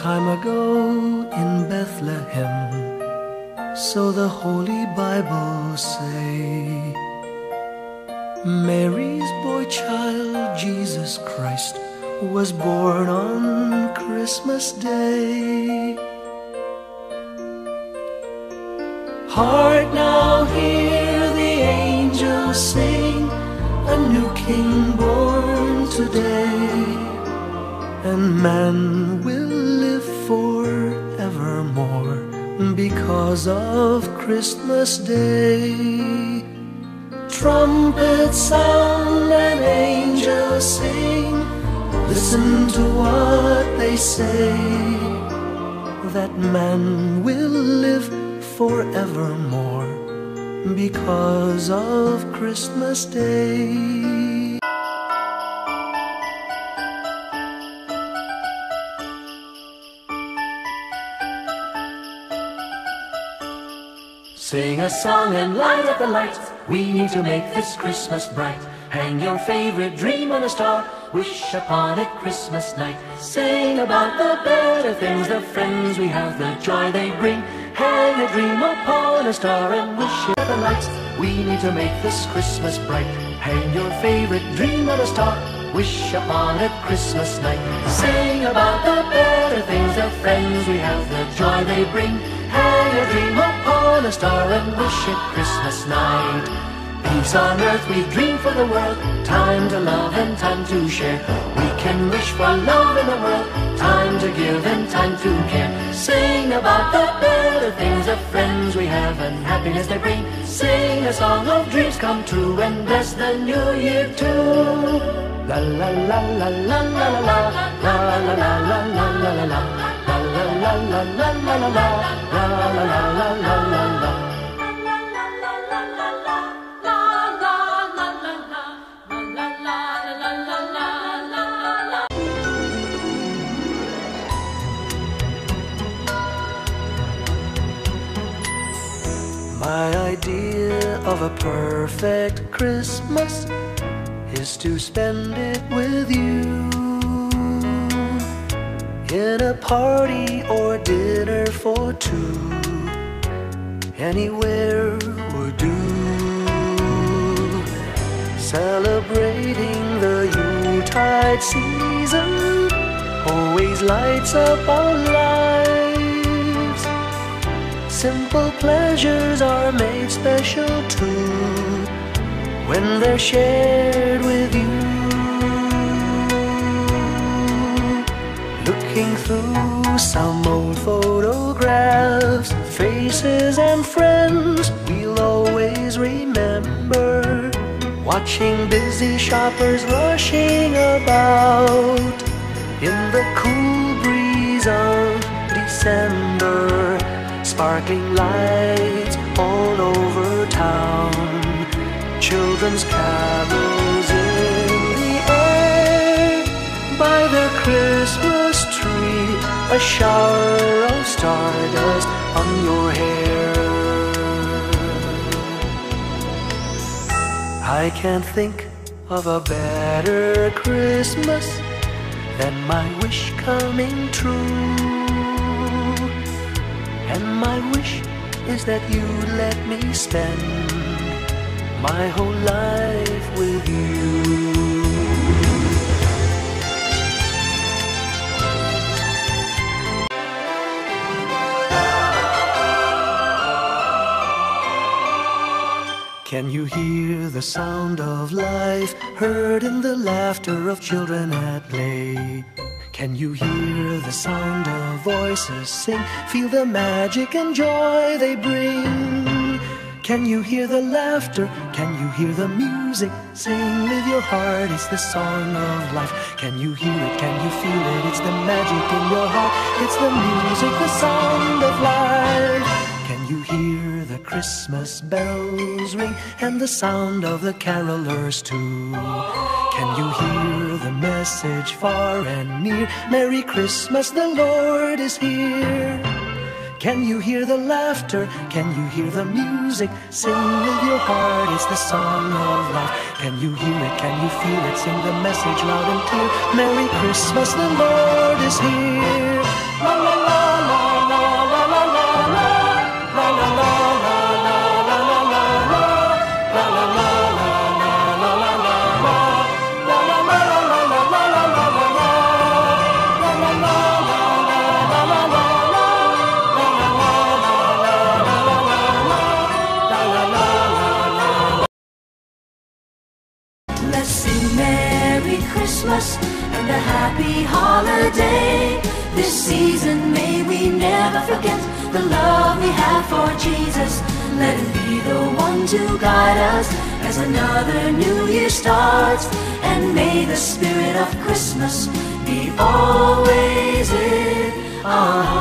time ago in Bethlehem, so the Holy Bible say, Mary's boy child, Jesus Christ, was born on Christmas Day. Hark now, hear the angels sing, a new King born today, and man will live forevermore because of Christmas Day. Trumpets sound and angels sing, listen to what they say, that man will live forevermore because of Christmas Day. Sing a song and light up the lights. We need to make this Christmas bright. Hang your favorite dream on a star, wish upon it Christmas night. Sing about the better things, the friends we have, the joy they bring. Hang a dream upon a star and wish it the lights. We need to make this Christmas bright. Hang your favorite dream on a star, wish upon it Christmas night. Sing about the better things, the friends we have, the joy they bring. Hang a dream upon a star and wish it Christmas night. Peace on earth we dream for the world, time to love and time to share. We can wish for love in the world, time to give and time to care. Sing about the better things, the friends we have and happiness they bring. Sing a song of dreams come true and bless the new year too. La la la la la la la la la la la la la la la la. La la la la la la la la la la la la la la. My idea of a perfect Christmas is to spend it with you, in a party or dinner for two. Anywhere would do, celebrating the Yuletide season always lights up our lives. Simple pleasures are made special too when they're shared with you. Looking through some old photographs, faces and friends we'll always remember. Watching busy shoppers rushing about in the cool breeze of December. Sparkling lights all over town, children's carols in the air. By the Christmas tree, a shower of stardust on your hair. I can't think of a better Christmas than my wish coming true. And my wish is that you let me spend my whole life with you. Can you hear the sound of life heard in the laughter of children at play? Can you hear the sound of voices sing, feel the magic and joy they bring? Can you hear the laughter? Can you hear the music? Sing with your heart, it's the song of life. Can you hear it? Can you feel it? It's the magic in your heart. It's the music, the sound of life. Can you hear the Christmas bells ring and the sound of the carolers too? Can you hear the message far and near? Merry Christmas, the Lord is here. Can you hear the laughter? Can you hear the music? Sing with your heart, it's the song of life. Can you hear it? Can you feel it? Sing the message loud and clear. Merry Christmas, the Lord is here. Let's sing Merry Christmas and a happy holiday. This season may we never forget the love we have for Jesus. Let him be the one to guide us as another new year starts. And may the spirit of Christmas be always in our hearts.